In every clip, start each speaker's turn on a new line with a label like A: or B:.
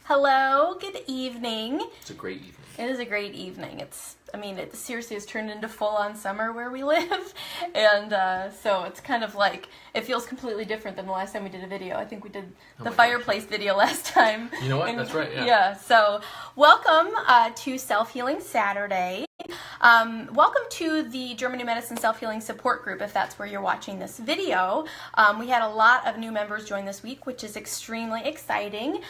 A: Hello, good evening.
B: It's a great evening.
A: It is a great evening. It seriously has turned into full-on summer where we live, and so it's kind of like, it feels completely different than the last time we did a video. I think we did the fireplace video last time.
B: You know what? That's right, yeah.
A: Yeah, so welcome to Self-Healing Saturday. Welcome to the German New Medicine Self-Healing Support Group, if that's where you're watching this video. We had a lot of new members join this week, which is extremely exciting.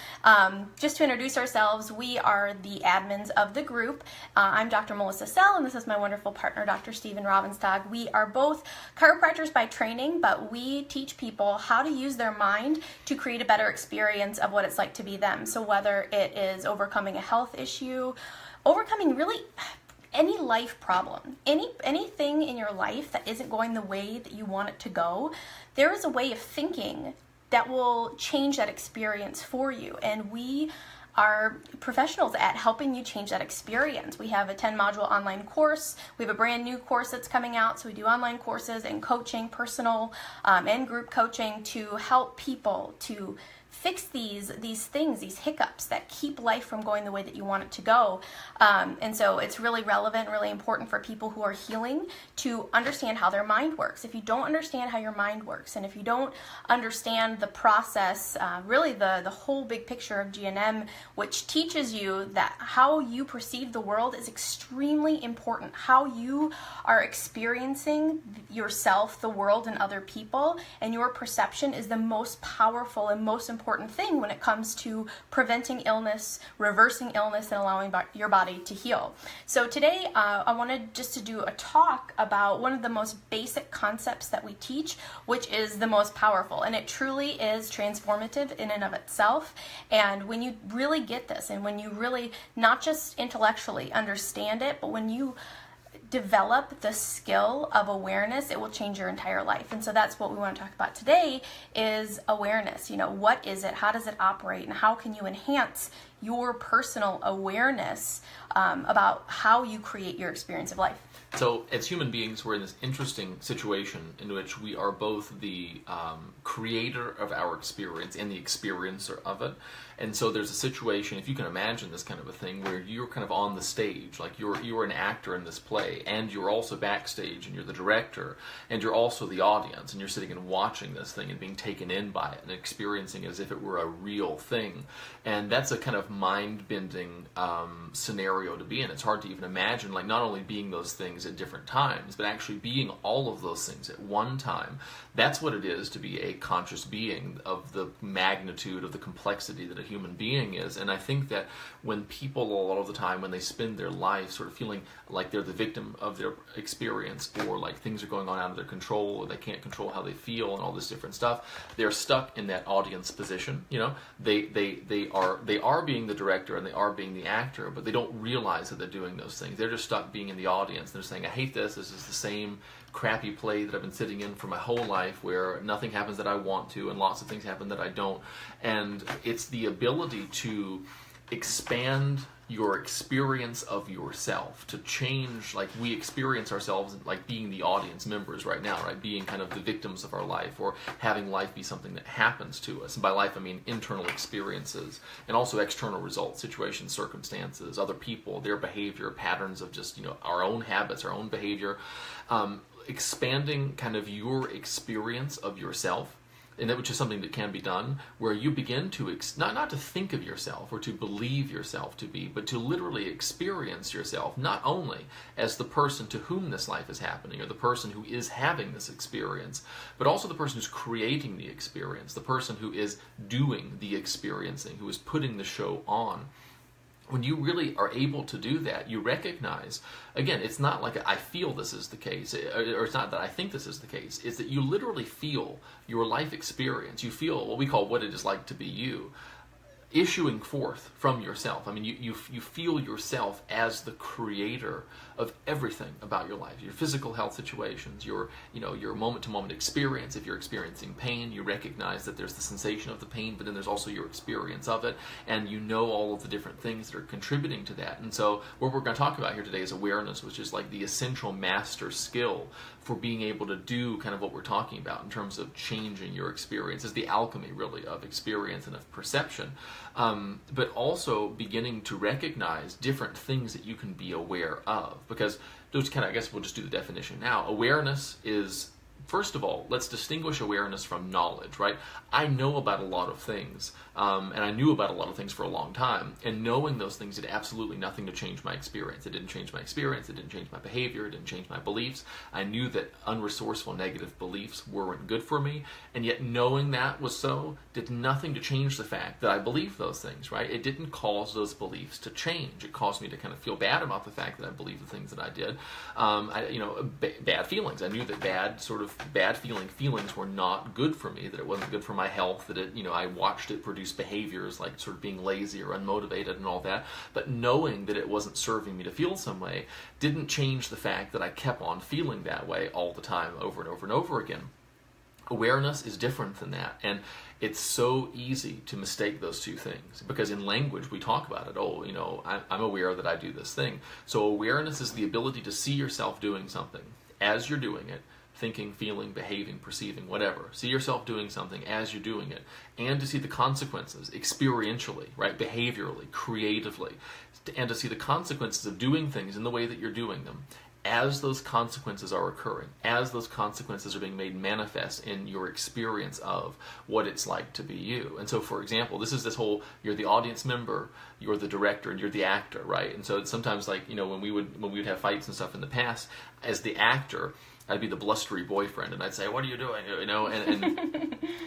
A: Just to introduce ourselves, we are the admins of the group. I'm Dr. Melissa Sell, and this is my wonderful partner, Dr. Stephen Robinstag. We are both chiropractors by training, but we teach people how to use their mind to create a better experience of what it's like to be them. So whether it is overcoming a health issue, overcoming really any life problem, anything in your life that isn't going the way that you want it to go, there is a way of thinking that will change that experience for you. And we are professionals at helping you change that experience. We have a 10-module online course. We have a brand new course that's coming out. So we do online courses and coaching, personal and group coaching, to help people to fix these things, these hiccups that keep life from going the way that you want it to go. And so it's really relevant, really important for people who are healing to understand how their mind works. If you don't understand how your mind works, and if you don't understand the process, really the whole big picture of GNM, which teaches you that how you perceive the world is extremely important. How you are experiencing yourself, the world, and other people, and your perception is the most powerful and most important thing when it comes to preventing illness, reversing illness, and allowing your body to heal. So today I wanted just to do a talk about one of the most basic concepts that we teach, which is the most powerful, and it truly is transformative in and of itself. And when you really get this, and when you really not just intellectually understand it, but when you develop the skill of awareness, it will change your entire life. And so that's what we want to talk about today, is awareness. You know, what is it? How does it operate? And how can you enhance your personal awareness about how you create your experience of life?
B: So as human beings, we're in this interesting situation in which we are both the creator of our experience and the experiencer of it. And so there's a situation, if you can imagine this kind of a thing, where you're kind of on the stage, like you're an actor in this play, and you're also backstage, and you're the director, and you're also the audience, and you're sitting and watching this thing and being taken in by it and experiencing it as if it were a real thing. And that's a kind of mind-bending scenario to be in. It's hard to even imagine, like, not only being those things at different times, but actually being all of those things at one time. That's what it is to be a conscious being, of the magnitude of the complexity that a human being is. And I think that when people, a lot of the time, when they spend their life sort of feeling like they're the victim of their experience, or like things are going on out of their control, or they can't control how they feel and all this different stuff, they're stuck in that audience position. You know, they are being the director and they are being the actor, but they don't realize that they're doing those things. They're just stuck being in the audience. They're saying, I hate this. This is the same crappy play that I've been sitting in for my whole life, where nothing happens that I want to and lots of things happen that I don't. And it's the ability to expand your experience of yourself, to change, like we experience ourselves like being the audience members right now, right? Being kind of the victims of our life, or having life be something that happens to us. And by life, I mean internal experiences, and also external results, situations, circumstances, other people, their behavior, patterns of just, you know, our own habits, our own behavior. Expanding kind of your experience of yourself, and that, which is something that can be done, where you begin to not to think of yourself or to believe yourself to be, but to literally experience yourself not only as the person to whom this life is happening, or the person who is having this experience, but also the person who's creating the experience, the person who is doing the experiencing, who is putting the show on. When you really are able to do that, you recognize, again, it's not like I feel this is the case, or it's not that I think this is the case. It's that you literally feel your life experience. You feel what we call what it is like to be you, issuing forth from yourself. I mean, you feel yourself as the creator of everything about your life, your physical health situations, your moment-to-moment experience. If you're experiencing pain, you recognize that there's the sensation of the pain, but then there's also your experience of it, and you know all of the different things that are contributing to that. And so what we're going to talk about here today is awareness, which is like the essential master skill for being able to do kind of what we're talking about in terms of changing your experience. Is the alchemy really of experience and of perception, but also beginning to recognize different things that you can be aware of. Because those kind of, I guess we'll just do the definition now. Awareness is, first of all, let's distinguish awareness from knowledge, right? I know about a lot of things, and I knew about a lot of things for a long time, and knowing those things did absolutely nothing to change my experience. It didn't change my experience, it didn't change my behavior, it didn't change my beliefs. I knew that unresourceful negative beliefs weren't good for me, and yet knowing that was so did nothing to change the fact that I believed those things, right? It didn't cause those beliefs to change. It caused me to kind of feel bad about the fact that I believed the things that I did. Bad feelings. I knew that bad feelings were not good for me, that it wasn't good for my health, that I watched it produce behaviors like sort of being lazy or unmotivated and all that, but knowing that it wasn't serving me to feel some way didn't change the fact that I kept on feeling that way all the time, over and over and over again. Awareness is different than that, and it's so easy to mistake those two things, because in language we talk about it. I'm aware that I do this thing. So awareness is the ability to see yourself doing something as you're doing it, thinking, feeling, behaving, perceiving, whatever. See yourself doing something as you're doing it, and to see the consequences experientially, right, behaviorally, creatively, and to see the consequences of doing things in the way that you're doing them as those consequences are occurring, as those consequences are being made manifest in your experience of what it's like to be you. And so, for example, this whole, you're the audience member, you're the director, and you're the actor, right? And so sometimes, when we would have fights and stuff in the past, as the actor, I'd be the blustery boyfriend, and I'd say, "What are you doing?"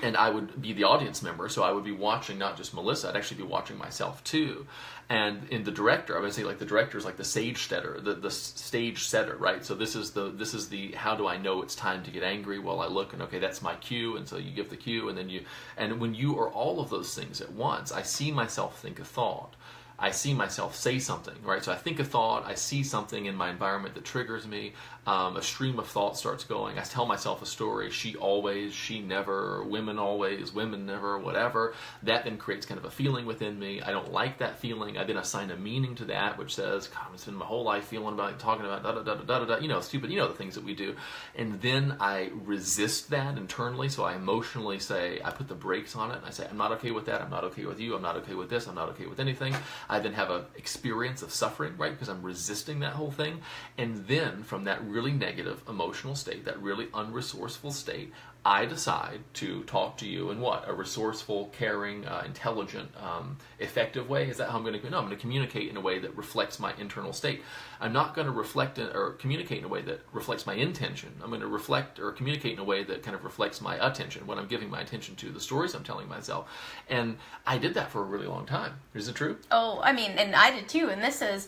B: And I would be the audience member, so I would be watching not just Melissa, I'd actually be watching myself too. And in the director, I would say, the director is like the stage setter, the stage setter, right? So this is the how do I know it's time to get angry? Well, I look and, okay, that's my cue, and so you give the cue, and when you are all of those things at once, I see myself think a thought. I see myself say something, right? So I think a thought, I see something in my environment that triggers me, a stream of thought starts going, I tell myself a story, she always, she never, women always, women never, whatever. That then creates kind of a feeling within me. I don't like that feeling. I then assign a meaning to that, which says, God, I've spent my whole life feeling about it, talking about da-da-da-da-da-da, stupid, the things that we do. And then I resist that internally, so I emotionally say, I put the brakes on it, and I say, I'm not okay with that, I'm not okay with you, I'm not okay with this, I'm not okay with anything. I then have an experience of suffering, right, because I'm resisting that whole thing. And then from that really negative emotional state, that really unresourceful state, I decide to talk to you in what? A resourceful, caring, intelligent, effective way? Is that how I'm going to? No, I'm going to communicate in a way that reflects my internal state. I'm not going to reflect or communicate in a way that reflects my intention. I'm going to reflect or communicate in a way that kind of reflects my attention, what I'm giving my attention to, the stories I'm telling myself. And I did that for a really long time. Is it true?
A: Oh, and I did too. And this is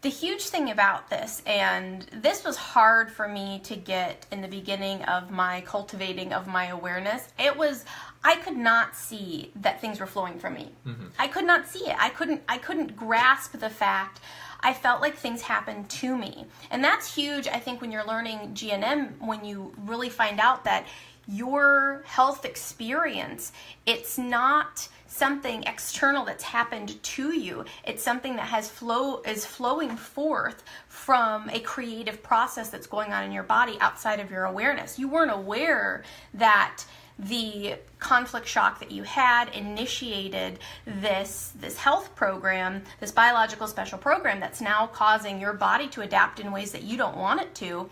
A: the huge thing about this, and this was hard for me to get in the beginning of my cultivating of my awareness. I could not see that things were flowing from me. Mm-hmm. I could not see it. I couldn't grasp the fact. I felt like things happened to me. And that's huge, I think, when you're learning GNM, when you really find out that your health experience, it's not something external that's happened to you. It's something that is flowing forth from a creative process that's going on in your body outside of your awareness. You weren't aware that the conflict shock that you had initiated this health program, this biological special program that's now causing your body to adapt in ways that you don't want it to.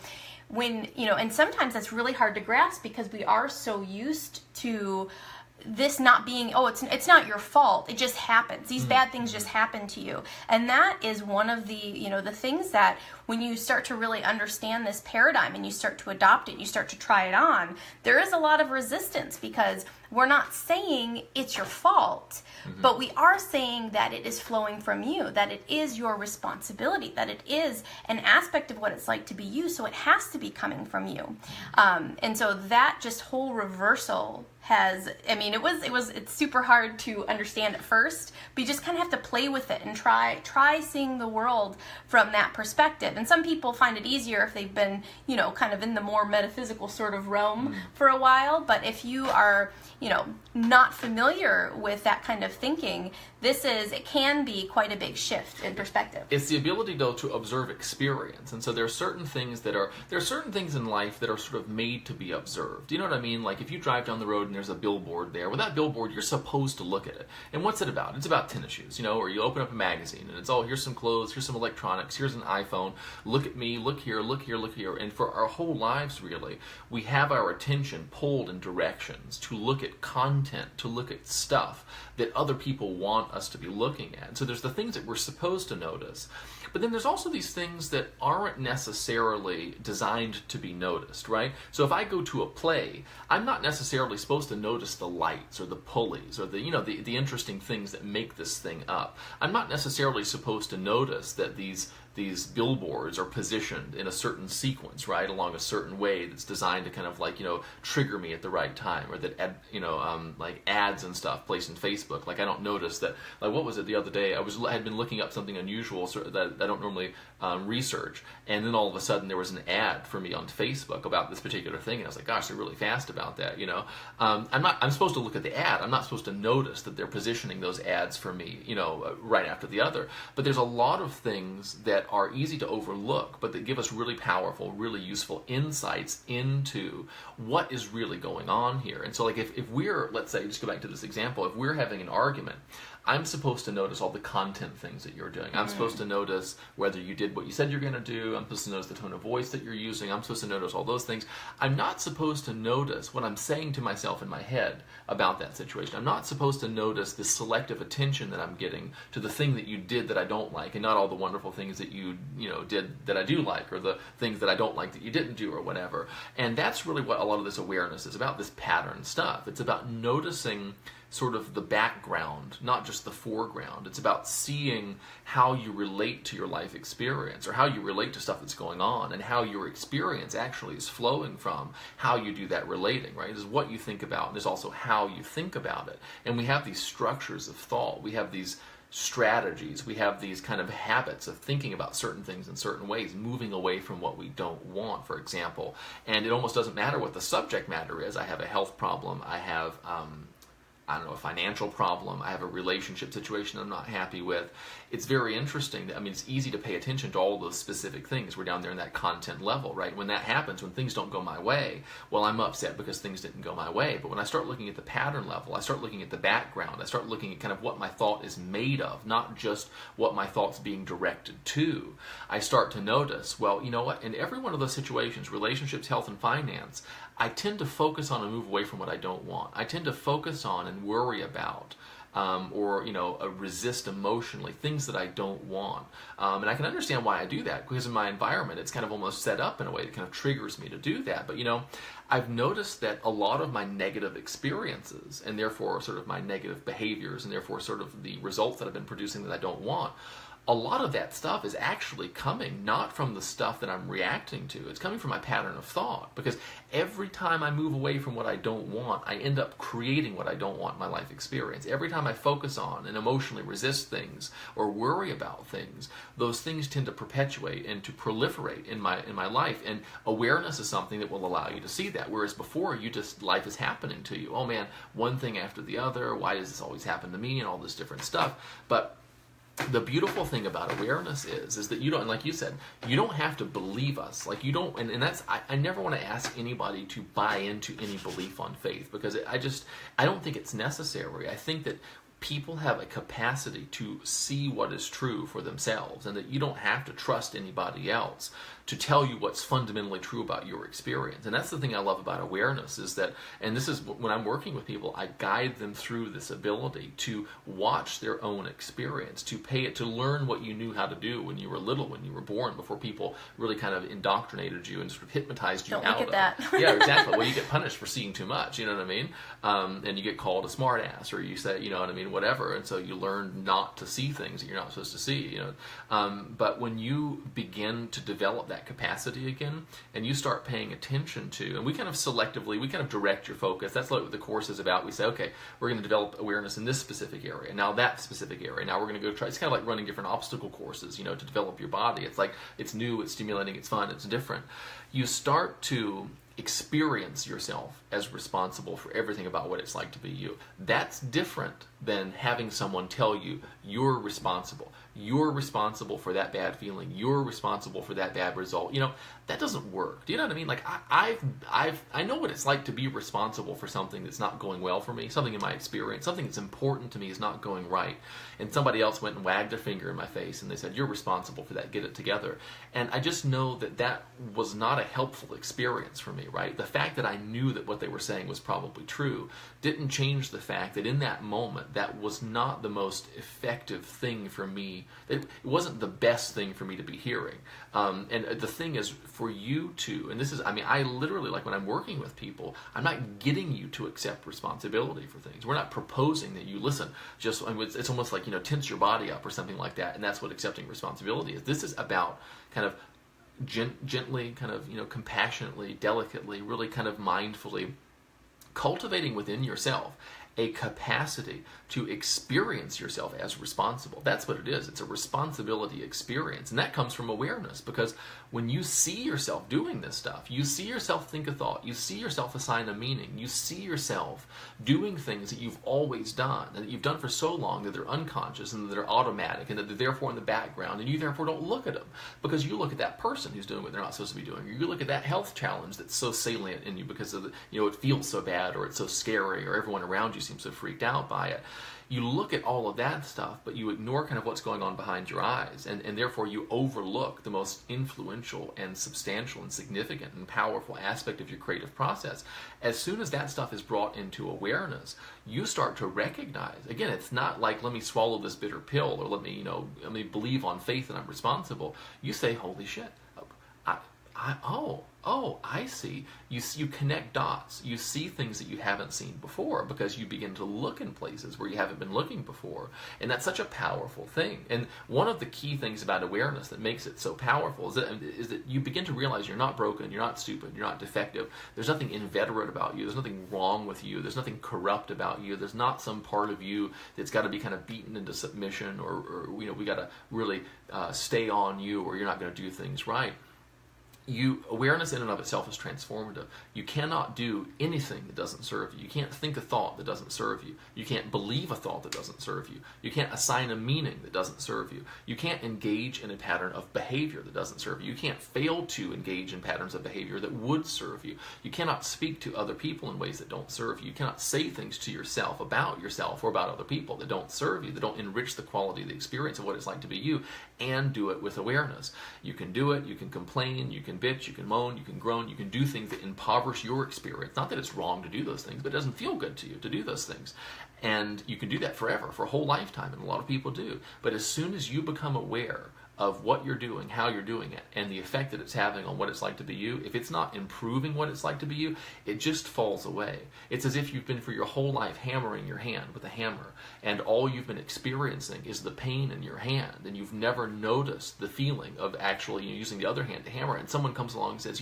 A: And sometimes that's really hard to grasp because we are so used to this not being, it's not your fault. It just happens. These bad things just happen to you. And that is one of the, the things that when you start to really understand this paradigm and you start to adopt it, you start to try it on, there is a lot of resistance because we're not saying it's your fault, but we are saying that it is flowing from you, that it is your responsibility, that it is an aspect of what it's like to be you, so it has to be coming from you. And so that just whole reversal it's super hard to understand at first, but you just kind of have to play with it and try seeing the world from that perspective. And some people find it easier if they've been, kind of in the more metaphysical sort of realm for a while. But if you are, not familiar with that kind of thinking, it can be quite a big shift in perspective.
B: It's the ability, though, to observe experience. And so there are certain things in life that are sort of made to be observed. You know what I mean? Like if you drive down the road and there's a billboard there, well, that billboard, you're supposed to look at it. And what's it about? It's about tennis shoes, or you open up a magazine and it's here's some clothes, here's some electronics, here's an iPhone, look at me, look here, look here, look here. And for our whole lives, really, we have our attention pulled in directions to look at content, to look at stuff that other people want us to be looking at. So there's the things that we're supposed to notice. But then there's also these things that aren't necessarily designed to be noticed, right? So if I go to a play, I'm not necessarily supposed to notice the lights or the pulleys or the interesting things that make this thing up. I'm not necessarily supposed to notice that these billboards are positioned in a certain sequence, right, along a certain way that's designed to kind of trigger me at the right time, or that like ads and stuff placed in Facebook. Like I don't notice that. Like what was it the other day? I had been looking up something unusual that I don't normally research, and then all of a sudden there was an ad for me on Facebook about this particular thing, and I was like, gosh, they're really fast about that. I'm supposed to look at the ad. I'm not supposed to notice that they're positioning those ads for me, right after the other. But there's a lot of things that are easy to overlook, but that give us really powerful, really useful insights into what is really going on here. And so like if we're, let's say, just go back to this example, if we're having an argument, I'm supposed to notice all the content things that you're doing. I'm supposed to notice whether you did what you said you're going to do. I'm supposed to notice the tone of voice that you're using. I'm supposed to notice all those things. I'm not supposed to notice what I'm saying to myself in my head about that situation. I'm not supposed to notice the selective attention that I'm getting to the thing that you did that I don't like, and not all the wonderful things that you did that I do like, or the things that I don't like that you didn't do, or whatever. And that's really what a lot of this awareness is about, this pattern stuff. It's about noticing sort of the background, not just the foreground. It's about seeing how you relate to your life experience, or how you relate to stuff that's going on, and how your experience actually is flowing from how you do that relating, right? There's what you think about, and there's also how you think about it. And we have these structures of thought. We have these strategies. We have these kind of habits of thinking about certain things in certain ways, moving away from what we don't want, for example. And it almost doesn't matter what the subject matter is. I have a health problem. I have a financial problem, I have a relationship situation I'm not happy with. It's very interesting. It's easy to pay attention to all those specific things. We're down there in that content level, right? When that happens, when things don't go my way, well, I'm upset because things didn't go my way. But when I start looking at the pattern level, I start looking at the background, I start looking at kind of what my thought is made of, not just what my thought's being directed to. I start to notice, well, you know what? In every one of those situations, relationships, health, and finance, I tend to focus on and move away from what I don't want. I tend to focus on and worry about or resist emotionally things that I don't want. And I can understand why I do that, because in my environment it's kind of almost set up in a way that kind of triggers me to do that. But I've noticed that a lot of my negative experiences, and therefore sort of my negative behaviors, and therefore sort of the results that I've been producing that I don't want, a lot of that stuff is actually coming not from the stuff that I'm reacting to. It's coming from my pattern of thought, because every time I move away from what I don't want, I end up creating what I don't want in my life experience. Every time I focus on and emotionally resist things or worry about things, those things tend to perpetuate and to proliferate in my life. And awareness is something that will allow you to see that. Whereas before, life is happening to you. Oh man, one thing after the other. Why does this always happen to me? And all this different stuff. But the beautiful thing about awareness is that you don't, and like you said, you don't have to believe us. Like you don't, and that's, I never want to ask anybody to buy into any belief on faith, because I don't think it's necessary. I think that people have a capacity to see what is true for themselves, and that you don't have to trust anybody else to tell you what's fundamentally true about your experience. And that's the thing I love about awareness, is that, and this is when I'm working with people, I guide them through this ability to watch their own experience, to learn what you knew how to do when you were little, when you were born, before people really kind of indoctrinated you and sort of hypnotized you out of it.
A: Don't look at that.
B: Yeah, exactly. Well, you get punished for seeing too much, you know what I mean? And you get called a smart ass, or you say, you know what I mean, whatever. And so you learn not to see things that you're not supposed to see, But when you begin to develop that capacity again, and you start paying attention to, and we kind of selectively, we kind of direct your focus. That's what the course is about. We say, okay, we're going to develop awareness in this specific area, now that specific area. Now we're going to go try, it's kind of like running different obstacle courses, to develop your body. It's like, it's new, it's stimulating, it's fun, it's different. You start to experience yourself as responsible for everything about what it's like to be you. That's different than having someone tell you you're responsible. You're responsible for that bad feeling. You're responsible for that bad result. That doesn't work. Do you know what I mean? Like I know what it's like to be responsible for something that's not going well for me, something in my experience, something that's important to me is not going right, and somebody else went and wagged a finger in my face and they said, you're responsible for that, get it together. And I just know that was not a helpful experience for me, right? The fact that I knew that what they were saying was probably true didn't change the fact that in that moment, that was not the most effective thing for me. It wasn't the best thing for me to be hearing. And the thing is, for you to, and this is, I literally, like when I'm working with people, I'm not getting you to accept responsibility for things. We're not proposing that you listen. It's almost like, tense your body up or something like that, and that's what accepting responsibility is. This is about kind of gently, kind of, compassionately, delicately, really kind of mindfully cultivating within yourself a capacity to experience yourself as responsible. That's what it is. It's a responsibility experience. And that comes from awareness, because when you see yourself doing this stuff, you see yourself think a thought, you see yourself assign a meaning, you see yourself doing things that you've always done and that you've done for so long that they're unconscious and that they're automatic and that they're therefore in the background, and you therefore don't look at them because you look at that person who's doing what they're not supposed to be doing, or you look at that health challenge that's so salient in you because of it feels so bad, or it's so scary, or everyone around you seems so freaked out by it. You look at all of that stuff, but you ignore kind of what's going on behind your eyes, and therefore you overlook the most influential and substantial and significant and powerful aspect of your creative process. As soon as that stuff is brought into awareness, you start to recognize, again, it's not like, let me swallow this bitter pill, or let me believe on faith that I'm responsible. You say, holy shit, I see. You connect dots. You see things that you haven't seen before because you begin to look in places where you haven't been looking before. And that's such a powerful thing. And one of the key things about awareness that makes it so powerful is that you begin to realize you're not broken, you're not stupid, you're not defective. There's nothing inveterate about you. There's nothing wrong with you. There's nothing corrupt about you. There's not some part of you that's got to be kind of beaten into submission, or we got to really stay on you, or you're not going to do things right. Awareness in and of itself is transformative. You cannot do anything that doesn't serve you. You can't think a thought that doesn't serve you. You can't believe a thought that doesn't serve you. You can't assign a meaning that doesn't serve you. You can't engage in a pattern of behavior that doesn't serve you. You can't fail to engage in patterns of behavior that would serve you. You cannot speak to other people in ways that don't serve you. You cannot say things to yourself or about other people that don't serve you, that don't enrich the quality of the experience of what it's like to be you, and do it with awareness. You can do it, you can complain, you can bitch, you can moan, you can groan, you can do things that impoverish your experience. Not that it's wrong to do those things, but it doesn't feel good to you to do those things. And you can do that forever, for a whole lifetime, and a lot of people do. But as soon as you become aware of what you're doing, how you're doing it, and the effect that it's having on what it's like to be you, if it's not improving what it's like to be you, it just falls away. It's as if you've been for your whole life hammering your hand with a hammer, and all you've been experiencing is the pain in your hand, and you've never noticed the feeling of actually using the other hand to hammer, and someone comes along and says,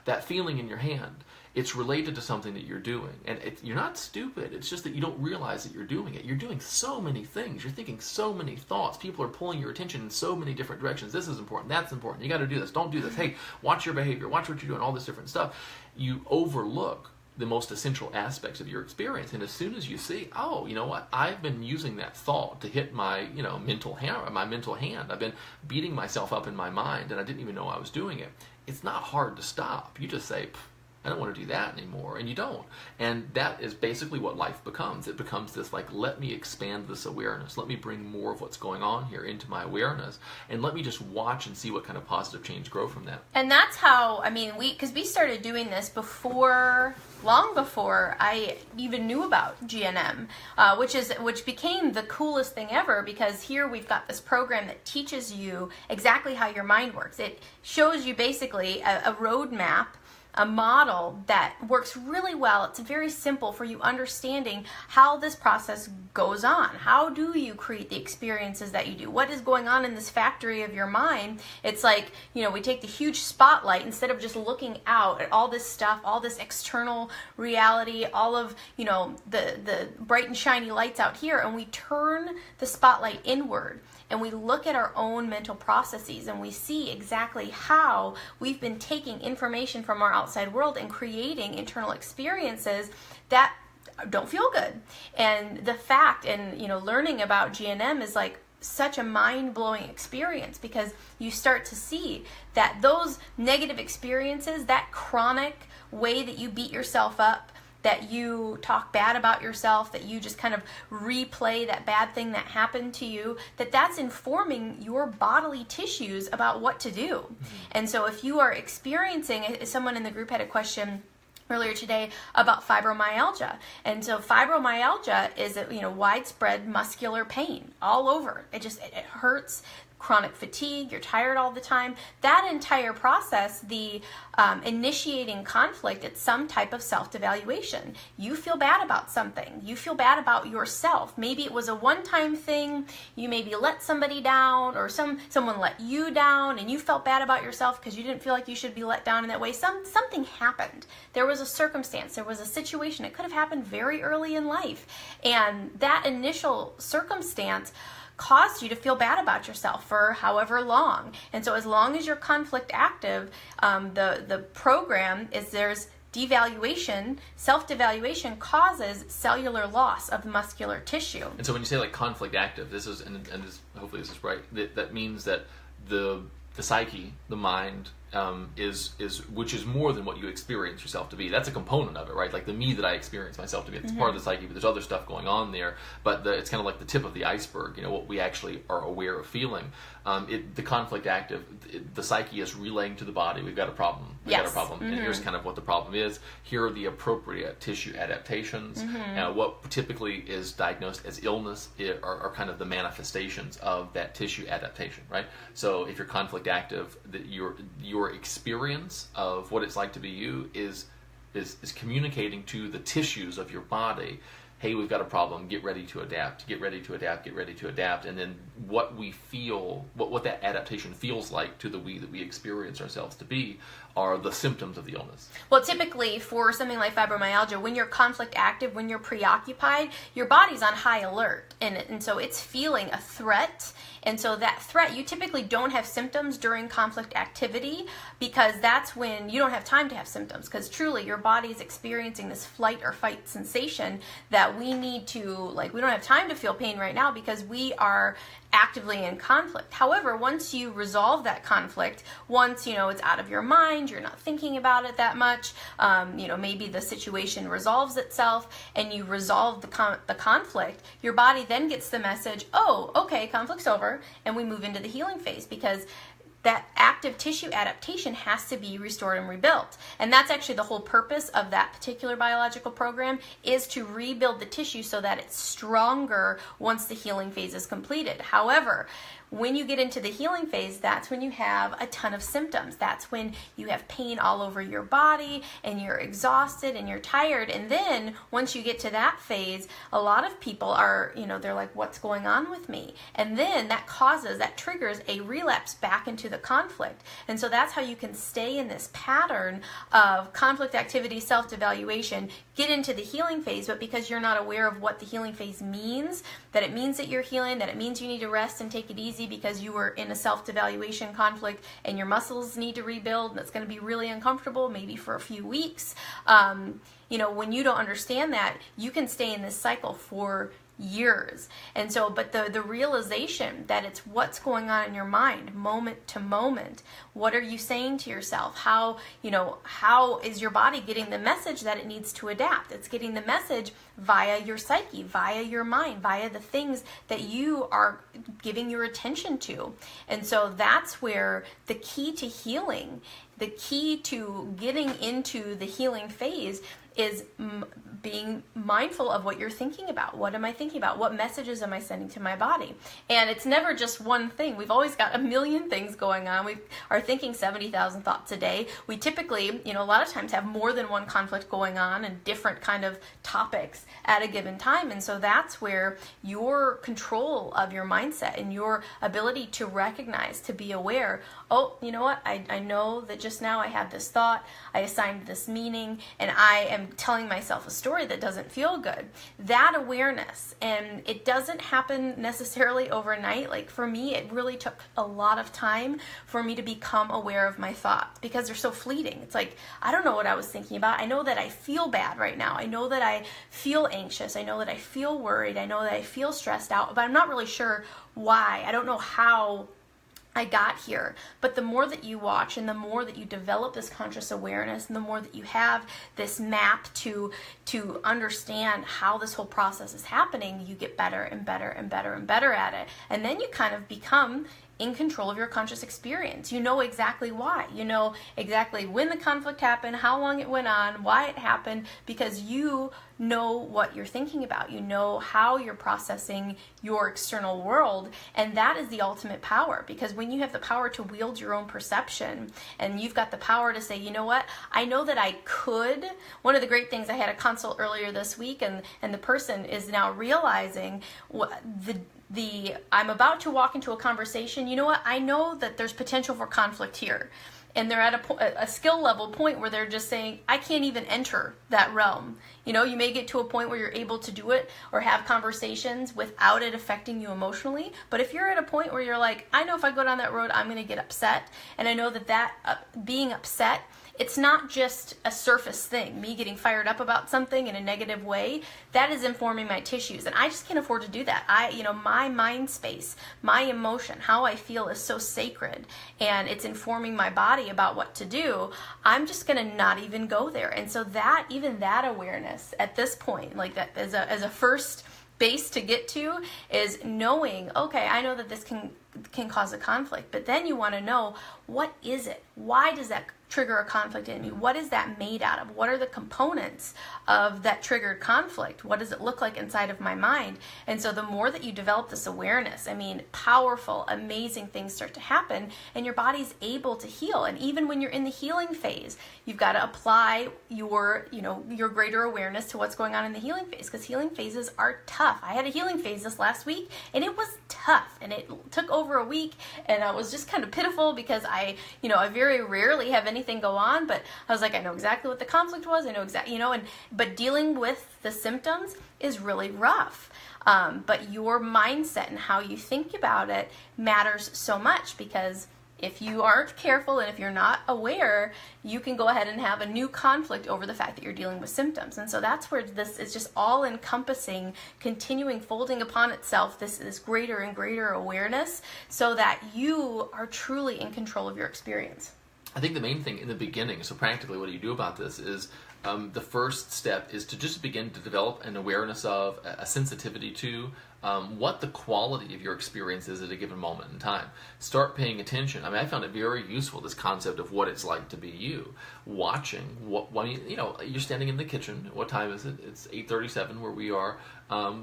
B: that feeling in your hand, it's related to something that you're doing. And you're not stupid. It's just that you don't realize that you're doing it. You're doing so many things. You're thinking so many thoughts. People are pulling your attention in so many different directions. This is important. That's important. You got to do this. Don't do this. Hey, watch your behavior. Watch what you're doing. All this different stuff. You overlook the most essential aspects of your experience. And as soon as you see, oh, you know what? I've been using that thought to hit my, mental hand. I've been beating myself up in my mind, and I didn't even know I was doing it. It's not hard to stop. You just say, I don't want to do that anymore, and you don't. And that is basically what life becomes. It becomes this, like, let me expand this awareness. Let me bring more of what's going on here into my awareness, and let me just watch and see what kind of positive change grow from that.
A: And that's how, because we started doing this long before I even knew about GNM, which became the coolest thing ever, because here we've got this program that teaches you exactly how your mind works. It shows you basically a roadmap a model that works really well. It's very simple for you understanding how this process goes on. How do you create the experiences that you do? What is going on in this factory of your mind? It's like, we take the huge spotlight, instead of just looking out at all this stuff, all this external reality, all of, the bright and shiny lights out here, and we turn the spotlight inward. And we look at our own mental processes, and we see exactly how we've been taking information from our outside world and creating internal experiences that don't feel good. And the fact, and learning about GNM is like such a mind-blowing experience, because you start to see that those negative experiences, that chronic way that you beat yourself up, that you talk bad about yourself, that you just kind of replay that bad thing that happened to you, that's informing your bodily tissues about what to do. And so if you are experiencing, someone in the group had a question earlier today about fibromyalgia. And so fibromyalgia is widespread muscular pain all over. It hurts. Chronic fatigue, you're tired all the time. That entire process, the initiating conflict, it's some type of self-devaluation. You feel bad about something. You feel bad about yourself. Maybe it was a one-time thing. You maybe let somebody down, or someone let you down, and you felt bad about yourself because you didn't feel like you should be let down in that way. Something happened. There was a circumstance. There was a situation. It could have happened very early in life. And that initial circumstance caused you to feel bad about yourself for however long. And so as long as you're conflict active, the program is there's devaluation. Self-devaluation causes cellular loss of muscular tissue.
B: And so when you say like conflict active, this is, and hopefully this is right, that means that the psyche, the mind, is which is more than what you experience yourself to be. That's a component of it, right? Like the me that I experience myself to be, it's part of the psyche, but there's other stuff going on there. But it's kind of like the tip of the iceberg, what we actually are aware of feeling. The conflict active, the psyche is relaying to the body, we've got a problem. We've got a problem, and here's kind of what the problem is. Here are the appropriate tissue adaptations. What typically is diagnosed as illness are kind of the manifestations of that tissue adaptation, right? So if you're conflict active, your experience of what it's like to be you is communicating to the tissues of your body, hey, we've got a problem, get ready to adapt, get ready to adapt, get ready to adapt. And then what we feel, what that adaptation feels like to the we that we experience ourselves to be, are the symptoms of the illness.
A: Well, typically for something like fibromyalgia, when you're conflict active, when you're preoccupied, your body's on high alert, and so it's feeling a threat. And so that threat, you typically don't have symptoms during conflict activity, because that's when you don't have time to have symptoms, because truly your body is experiencing this flight or fight sensation that we need to, we don't have time to feel pain right now because we are actively in conflict. However, once you resolve that conflict, once it's out of your mind, you're not thinking about it that much, maybe the situation resolves itself and you resolve the conflict, your body then gets the message, oh, okay, conflict's over, and we move into the healing phase, because that active tissue adaptation has to be restored and rebuilt. And that's actually the whole purpose of that particular biological program, is to rebuild the tissue so that it's stronger once the healing phase is completed. However, when you get into the healing phase, that's when you have a ton of symptoms. That's when you have pain all over your body, and you're exhausted and you're tired. And then once you get to that phase, a lot of people are, they're like, what's going on with me? And then that triggers a relapse back into the conflict. And so that's how you can stay in this pattern of conflict activity, self-devaluation, get into the healing phase, but because you're not aware of what the healing phase means, that it means that you're healing, that it means you need to rest and take it easy because you were in a self-devaluation conflict and your muscles need to rebuild, and it's going to be really uncomfortable, maybe for a few weeks. When you don't understand that, you can stay in this cycle for years. And so, but the realization that it's what's going on in your mind moment to moment. What are you saying to yourself? How is your body getting the message that it needs to adapt? It's getting the message via your psyche, via your mind, via the things that you are giving your attention to. And so that's where the key to healing, the key to getting into the healing phase, is being mindful of what you're thinking about. What am I thinking about? What messages am I sending to my body? And it's never just one thing. We've always got a million things going on. We are thinking 70,000 thoughts a day. We typically, a lot of times have more than one conflict going on and different kind of topics at a given time. And so that's where your control of your mindset and your ability to recognize, to be aware, oh, you know what? I know that just now I had this thought, I assigned this meaning, and I am telling myself a story that doesn't feel good. That awareness, and it doesn't happen necessarily overnight. Like for me, it really took a lot of time for me to become aware of my thoughts because they're so fleeting. It's like, I don't know what I was thinking about. I know that I feel bad right now. I know that I feel anxious. I know that I feel worried. I know that I feel stressed out, but I'm not really sure why. I don't know how I got here. But the more that you watch and the more that you develop this conscious awareness and the more that you have this map to understand how this whole process is happening, you get better and better and better and better at it. And then you kind of become in control of your conscious experience. You know exactly why. You know exactly when the conflict happened, how long it went on, why it happened, because you know what you're thinking about. You know how you're processing your external world, and that is the ultimate power, because when you have the power to wield your own perception and you've got the power to say, you know what, I know that I could. One of the great things, I had a consult earlier this week, and the person is now realizing I'm about to walk into a conversation. You know what? I know that there's potential for conflict here. And they're at a skill level point where they're just saying, I can't even enter that realm. You may get to a point where you're able to do it or have conversations without it affecting you emotionally. But if you're at a point where you're like, I know if I go down that road, I'm going to get upset. And I know that being upset, it's not just a surface thing, me getting fired up about something in a negative way. That is informing my tissues, and I just can't afford to do that. My mind space, my emotion, how I feel is so sacred, and it's informing my body about what to do. I'm just gonna not even go there. And so even that awareness at this point, like that as a first base to get to, is knowing, okay, I know that this can cause a conflict, but then you want to know, what is it? Why does that trigger a conflict in me? What is that made out of? What are the components of that triggered conflict? What does it look like inside of my mind? And so the more that you develop this awareness, powerful, amazing things start to happen, and your body's able to heal. And even when you're in the healing phase, you've got to apply your greater awareness to what's going on in the healing phase, because healing phases are tough. I had a healing phase this last week, and it was tough, and it took over a week, and I was just kind of pitiful because I very rarely have anything go on, but I was like, I know exactly what the conflict was. I know exactly, but dealing with the symptoms is really rough. But your mindset and how you think about it matters so much, because if you aren't careful and if you're not aware, you can go ahead and have a new conflict over the fact that you're dealing with symptoms. And so that's where this is just all encompassing, continuing, folding upon itself this greater and greater awareness, so that you are truly in control of your experience.
B: I think the main thing in the beginning, so practically what do you do about this, is the first step is to just begin to develop an awareness of, a sensitivity to what the quality of your experience is at a given moment in time. Start paying attention. I found it very useful, this concept of what it's like to be you. Watching, you're standing in the kitchen. What time is it? It's 8:37 where we are.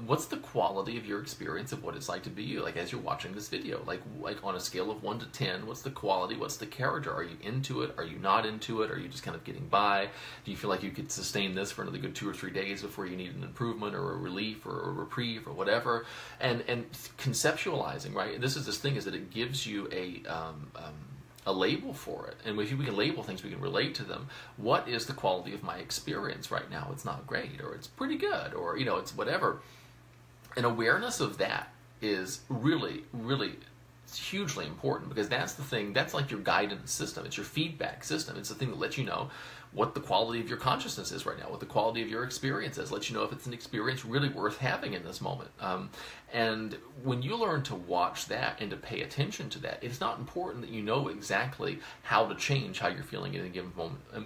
B: What's the quality of your experience of what it's like to be you? Like as you're watching this video, like on a scale of 1 to 10, what's the quality? What's the character? Are you into it? Are you not into it? Are you just kind of getting by? Do you feel like you could sustain this for another good 2 or 3 days before you need an improvement or a relief or a reprieve or whatever? And conceptualizing, right? This thing is that it gives you a label for it. And if we can label things, we can relate to them. What is the quality of my experience right now? It's not great, or it's pretty good, or it's whatever. An awareness of that is really, really hugely important, because that's the thing, that's like your guidance system. It's your feedback system. It's the thing that lets you know what the quality of your consciousness is right now, what the quality of your experience is, lets you know if it's an experience really worth having in this moment. And when you learn to watch that and to pay attention to that, it's not important that you know exactly how to change how you're feeling at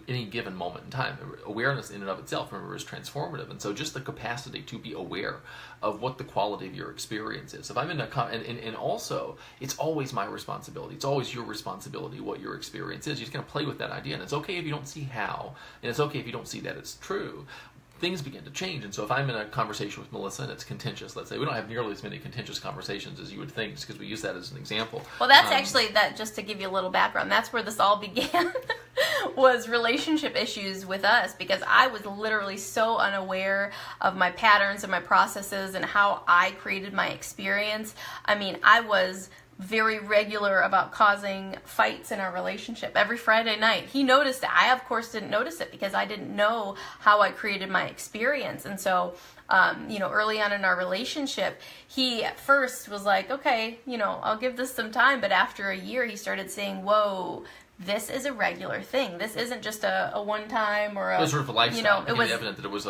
B: any given moment in time. Awareness in and of itself, remember, is transformative. And so just the capacity to be aware of what the quality of your experience is. If I'm in and also, it's always my responsibility. It's always your responsibility what your experience is. You're just going to play with that idea. And it's okay if you don't see how. now, and it's okay if you don't see that it's true, things begin to change. And so if I'm in a conversation with Melissa and it's contentious, let's say, we don't have nearly as many contentious conversations as you would think, just because we use that as an example.
A: Well, that's actually, that just to give you a little background, that's where this all began, was relationship issues with us, because I was literally so unaware of my patterns and my processes and how I created my experience. I mean, I was very regular about causing fights in our relationship every Friday night. He noticed it. I, of course, didn't notice it because I didn't know how I created my experience. And so, early on in our relationship, he at first was like, okay, I'll give this some time. But after a year, he started saying, whoa, this is a regular thing. This isn't just a one time or a...
B: It was sort of a lifestyle.
A: It was
B: evident that it was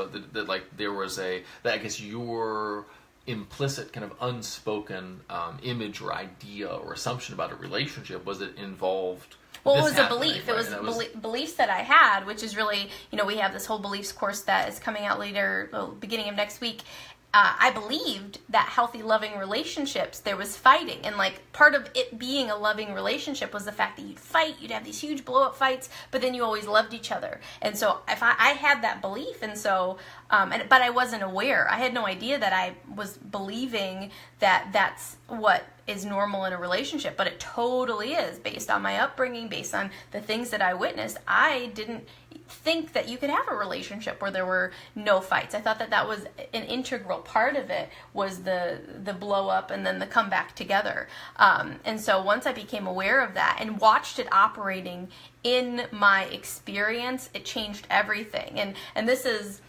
B: that I guess your implicit kind of unspoken image or idea or assumption about a relationship was it involved.
A: Well, it was a belief. Right? It was beliefs that I had, which is really, we have this whole beliefs course that is coming out later, beginning of next week. I believed that healthy, loving relationships, there was fighting. And part of it being a loving relationship was the fact that you'd fight, you'd have these huge blow-up fights, but then you always loved each other. And so if I had that belief, and so, but I wasn't aware. I had no idea that I was believing that that's what is normal in a relationship, but it totally is, based on my upbringing, based on the things that I witnessed. I didn't think that you could have a relationship where there were no fights. I thought that that was an integral part of it, was the blow up and then the come back together. And so once I became aware of that and watched it operating in my experience, it changed everything. And this is,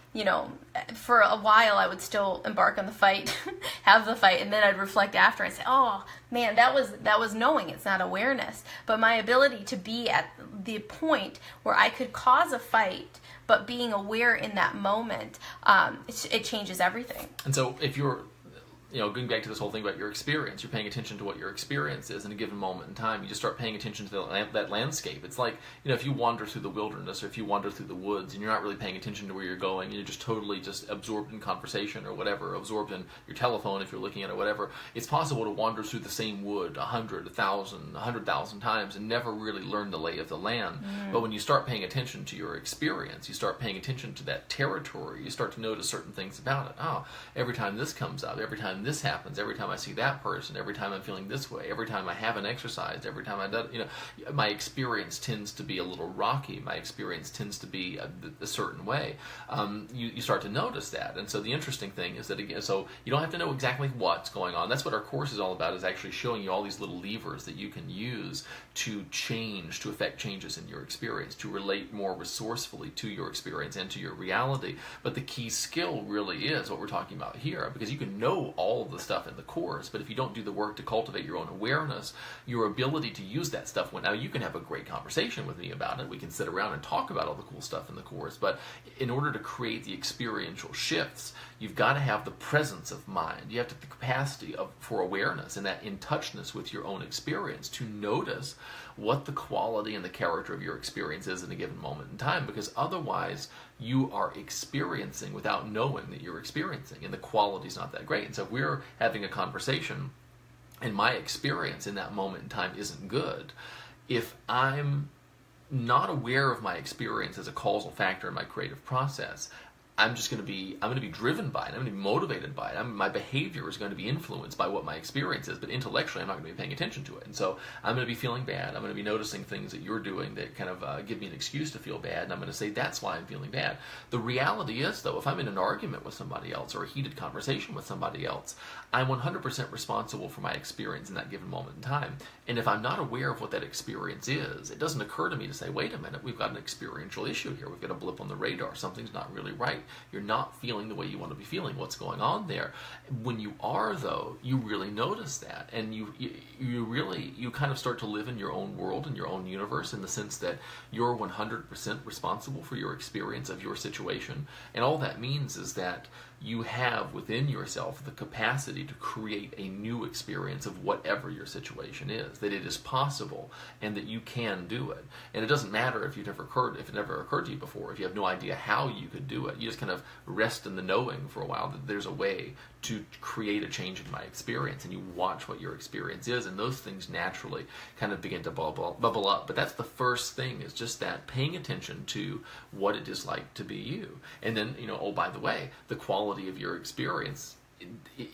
A: for a while I would still embark on the fight, have the fight, and then I'd reflect after and say, oh man, that was knowing. It's not awareness. But my ability to be at the point where I could cause a fight, but being aware in that moment, it changes everything.
B: And so if you're going back to this whole thing about your experience, you're paying attention to what your experience is in a given moment in time. You just start paying attention to that landscape. It's like, if you wander through the wilderness or if you wander through the woods and you're not really paying attention to where you're going, you're just totally just absorbed in conversation or whatever, absorbed in your telephone if you're looking at it, whatever. It's possible to wander through the same wood 100, 1,000, 100,000 times and never really learn the lay of the land. Mm. But when you start paying attention to your experience, you start paying attention to that territory, you start to notice certain things about it. Oh, every time this comes up, every time this happens, every time I see that person, every time I'm feeling this way, every time I haven't exercised, every time I do, my experience tends to be a little rocky. My experience tends to be a certain way. You start to notice that. And so the interesting thing is that, again, so you don't have to know exactly what's going on. That's what our course is all about, is actually showing you all these little levers that you can use to change, to affect changes in your experience, to relate more resourcefully to your experience and to your reality. But the key skill really is what we're talking about here, because you can know all of the stuff in the course, but if you don't do the work to cultivate your own awareness, your ability to use that stuff, now you can have a great conversation with me about it, we can sit around and talk about all the cool stuff in the course, but in order to create the experiential shifts, you've got to have the presence of mind. You have to have the capacity for awareness and that in touchness with your own experience to notice what the quality and the character of your experience is in a given moment in time, because otherwise you are experiencing without knowing that you're experiencing, and the quality's not that great. And so if we're having a conversation and my experience in that moment in time isn't good, if I'm not aware of my experience as a causal factor in my creative process, I'm going to be driven by it. I'm going to be motivated by it. My behavior is going to be influenced by what my experience is, but intellectually I'm not going to be paying attention to it. And so I'm going to be feeling bad. I'm going to be noticing things that you're doing that kind of give me an excuse to feel bad, and I'm going to say that's why I'm feeling bad. The reality is, though, if I'm in an argument with somebody else or a heated conversation with somebody else, I'm 100% responsible for my experience in that given moment in time. And if I'm not aware of what that experience is, it doesn't occur to me to say, wait a minute, we've got an experiential issue here. We've got a blip on the radar. Something's not really right. You're not feeling the way you want to be feeling. What's going on there? When you are, though, you really notice that, and you kind of start to live in your own world, in your own universe, in the sense that you're 100% responsible for your experience of your situation. And all that means is that you have within yourself the capacity to create a new experience of whatever your situation is, that it is possible and that you can do it. And it doesn't matter if it never occurred to you before, if you have no idea how you could do it. You just kind of rest in the knowing for a while that there's a way to create a change in my experience, and you watch what your experience is, and those things naturally kind of begin to bubble up. But that's the first thing, is just that paying attention to what it is like to be you. And then, oh, by the way, the quality of your experience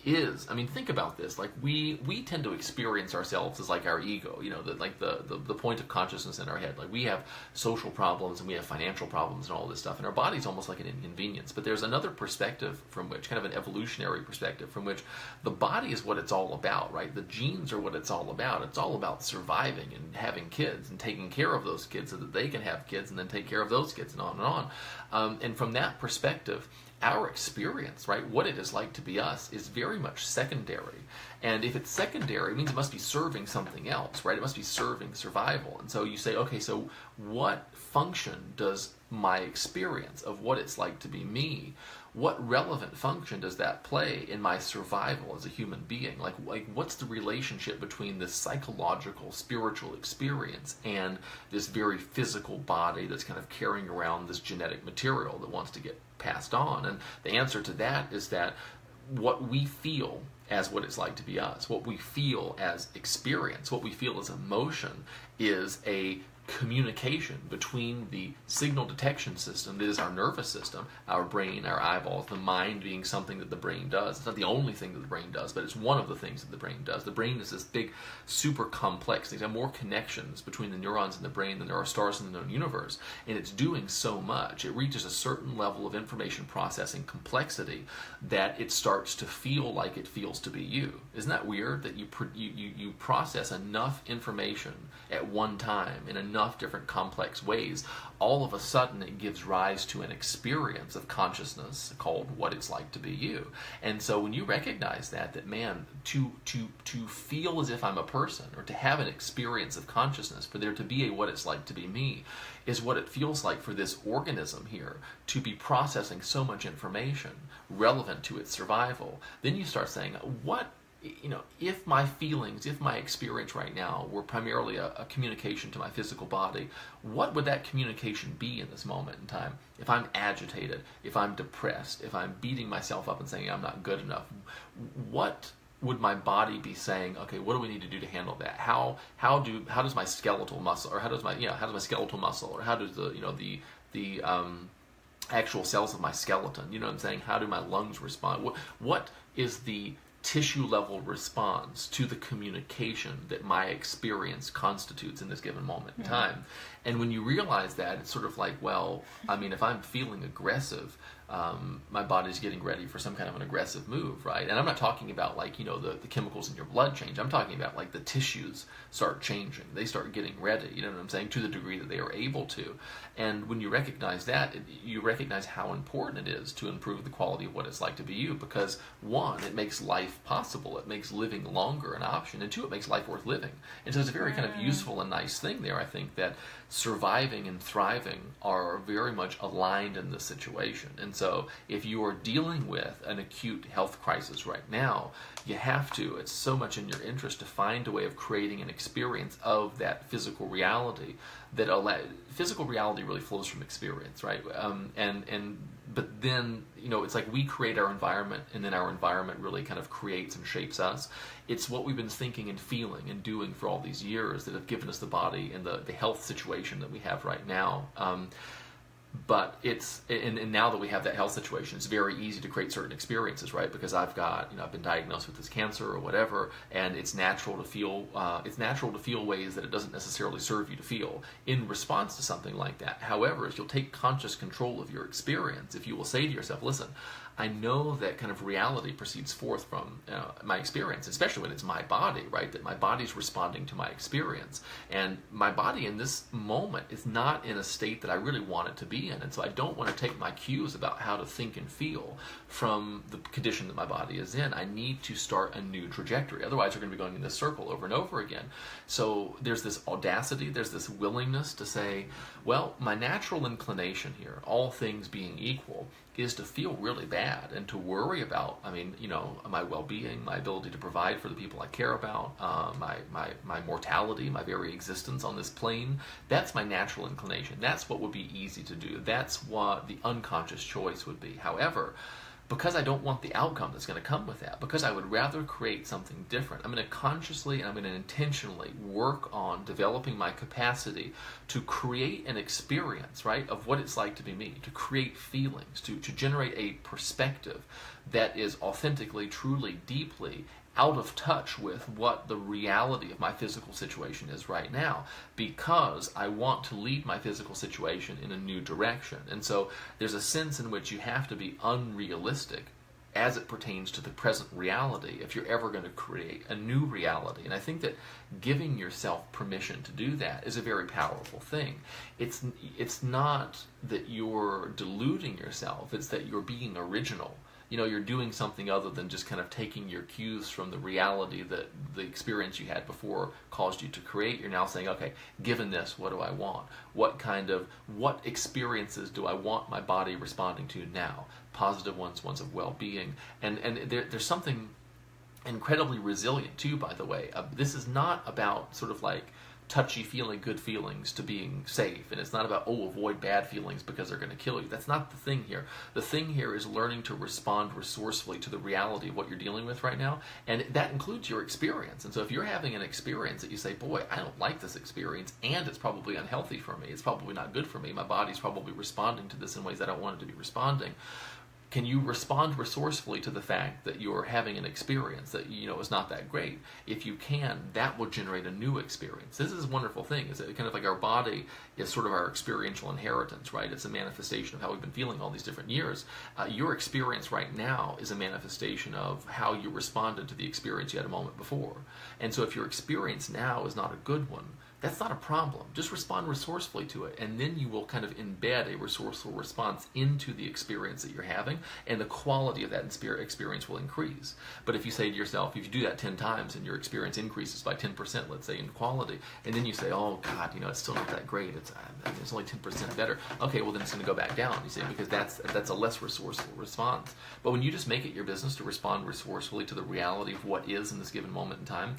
B: is, I mean, think about this. Like we tend to experience ourselves as like our ego, the point of consciousness in our head. Like we have social problems and we have financial problems and all this stuff, and our body's almost like an inconvenience. But there's another perspective from which, kind of an evolutionary perspective, from which the body is what it's all about, right? The genes are what it's all about. It's all about surviving and having kids and taking care of those kids so that they can have kids and then take care of those kids and on and on. And from that perspective, our experience, right, what it is like to be us, is very much secondary. And if it's secondary, it means it must be serving something else, right? It must be serving survival. And so you say, okay, so what function does my experience of what it's like to be me, what relevant function does that play in my survival as a human being? Like what's the relationship between this psychological, spiritual experience and this very physical body that's kind of carrying around this genetic material that wants to get passed on? And the answer to that is that what we feel as what it's like to be us, what we feel as experience, what we feel as emotion, is a communication between the signal detection system that is our nervous system, our brain, our eyeballs, the mind being something that the brain does. It's not the only thing that the brain does, but it's one of the things that the brain does. The brain is this big, super complex thing. There are more connections between the neurons in the brain than there are stars in the known universe, and it's doing so much. It reaches a certain level of information processing complexity that it starts to feel like it feels to be you. Isn't that weird that you process enough information at one time in enough different complex ways, all of a sudden it gives rise to an experience of consciousness called what it's like to be you. And so when you recognize that man, to feel as if I'm a person, or to have an experience of consciousness, for there to be a what it's like to be me, is what it feels like for this organism here to be processing so much information relevant to its survival, then you start saying, if my feelings, if my experience right now were primarily a communication to my physical body, what would that communication be in this moment in time? If I'm agitated, if I'm depressed, if I'm beating myself up and saying I'm not good enough, what would my body be saying? Okay, what do we need to do to handle that? How does my skeletal muscle, or how does my skeletal muscle, or how does the actual cells of my skeleton, you know what I'm saying? How do my lungs respond? What is the tissue level response to the communication that my experience constitutes in this given moment in time? And when you realize that, it's sort of like, well, I mean, if I'm feeling aggressive, my body's getting ready for some kind of an aggressive move, right? And I'm not talking about like, the chemicals in your blood change. I'm talking about like the tissues start changing. They start getting ready, you know what I'm saying, to the degree that they are able to. And when you recognize that, you recognize how important it is to improve the quality of what it's like to be you, because one, it makes life possible. It makes living longer an option. And two, it makes life worth living. And so it's a very kind of useful and nice thing there, I think, that surviving and thriving are very much aligned in this situation. And so if you are dealing with an acute health crisis right now, you have to, it's so much in your interest to find a way of creating an experience of that physical reality that physical reality really flows from experience, right? But then, it's like we create our environment, and then our environment really kind of creates and shapes us. It's what we've been thinking and feeling and doing for all these years that have given us the body and the health situation that we have right now. But it's, and now that we have that health situation, it's very easy to create certain experiences, right? Because I've been diagnosed with this cancer or whatever, and it's natural to feel ways that it doesn't necessarily serve you to feel in response to something like that. However, if you'll take conscious control of your experience, if you will say to yourself, listen, I know that kind of reality proceeds forth from my experience, especially when it's my body, right? That my body's responding to my experience. And my body in this moment is not in a state that I really want it to be in. And so I don't want to take my cues about how to think and feel from the condition that my body is in. I need to start a new trajectory. Otherwise, we're going to be going in this circle over and over again. So there's this audacity, there's this willingness to say, well, my natural inclination here, all things being equal, is to feel really bad and to worry about, my well-being, my ability to provide for the people I care about, my mortality, my very existence on this plane. That's my natural inclination. That's what would be easy to do. That's what the unconscious choice would be. However, because I don't want the outcome that's going to come with that, because I would rather create something different, I'm going to consciously and I'm going to intentionally work on developing my capacity to create an experience, right, of what it's like to be me, to create feelings, to generate a perspective that is authentically, truly, deeply out of touch with what the reality of my physical situation is right now, because I want to lead my physical situation in a new direction. And so there's a sense in which you have to be unrealistic as it pertains to the present reality if you're ever going to create a new reality. And I think that giving yourself permission to do that is a very powerful thing. It's not that you're deluding yourself, it's that you're being original. You're doing something other than just kind of taking your cues from the reality that the experience you had before caused you to create. You're now saying, okay, given this, what do I want? What experiences do I want my body responding to now? Positive ones of well-being. And there's something incredibly resilient too, by the way. This is not about sort of like touchy-feely good feelings to being safe, and it's not about, avoid bad feelings because they're going to kill you. That's not the thing here. The thing here is learning to respond resourcefully to the reality of what you're dealing with right now, and that includes your experience. And so if you're having an experience that you say, boy, I don't like this experience, and it's probably unhealthy for me, it's probably not good for me, my body's probably responding to this in ways I don't want it to be responding, can you respond resourcefully to the fact that you're having an experience that is not that great? If you can, that will generate a new experience. This is a wonderful thing. It's kind of like our body is sort of our experiential inheritance, right? It's a manifestation of how we've been feeling all these different years. Your experience right now is a manifestation of how you responded to the experience you had a moment before. And so if your experience now is not a good one, that's not a problem. Just respond resourcefully to it, and then you will kind of embed a resourceful response into the experience that you're having, and the quality of that experience will increase. But if you say to yourself, if you do that 10 times and your experience increases by 10%, let's say, in quality, and then you say, oh, God, it's still not that great. It's only 10% better. Okay, well, then it's going to go back down, you see, because that's a less resourceful response. But when you just make it your business to respond resourcefully to the reality of what is in this given moment in time,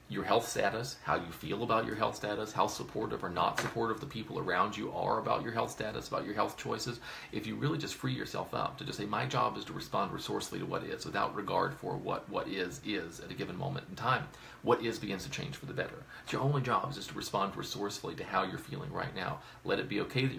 B: your health status, how you feel about your health status, how supportive or not supportive the people around you are about your health status, about your health choices. If you really just free yourself up to just say, my job is to respond resourcefully to what is, without regard for what is at a given moment in time. What is begins to change for the better. It's your only job is just to respond resourcefully to how you're feeling right now. Let it be okay that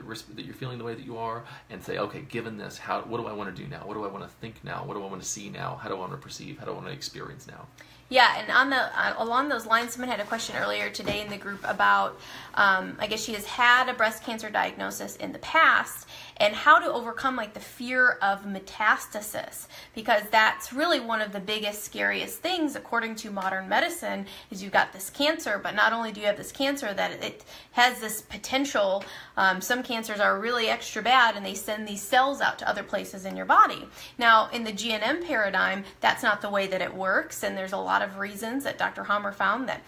B: you're feeling the way that you are, and say, okay, given this, what do I want to do now? What do I want to think now? What do I want to see now? How do I want to perceive? How do I want to experience now?
A: Yeah, and along those lines, someone had a question earlier today in the group about, I guess she has had a breast cancer diagnosis in the past, and how to overcome the fear of metastasis, because that's really one of the biggest, scariest things according to modern medicine. Is you've got this cancer, but not only do you have this cancer, that it has this potential. Some cancers are really extra bad, and they send these cells out to other places in your body. Now, in the GNM paradigm, that's not the way that it works, and there's a lot of reasons that Dr. Hammer found that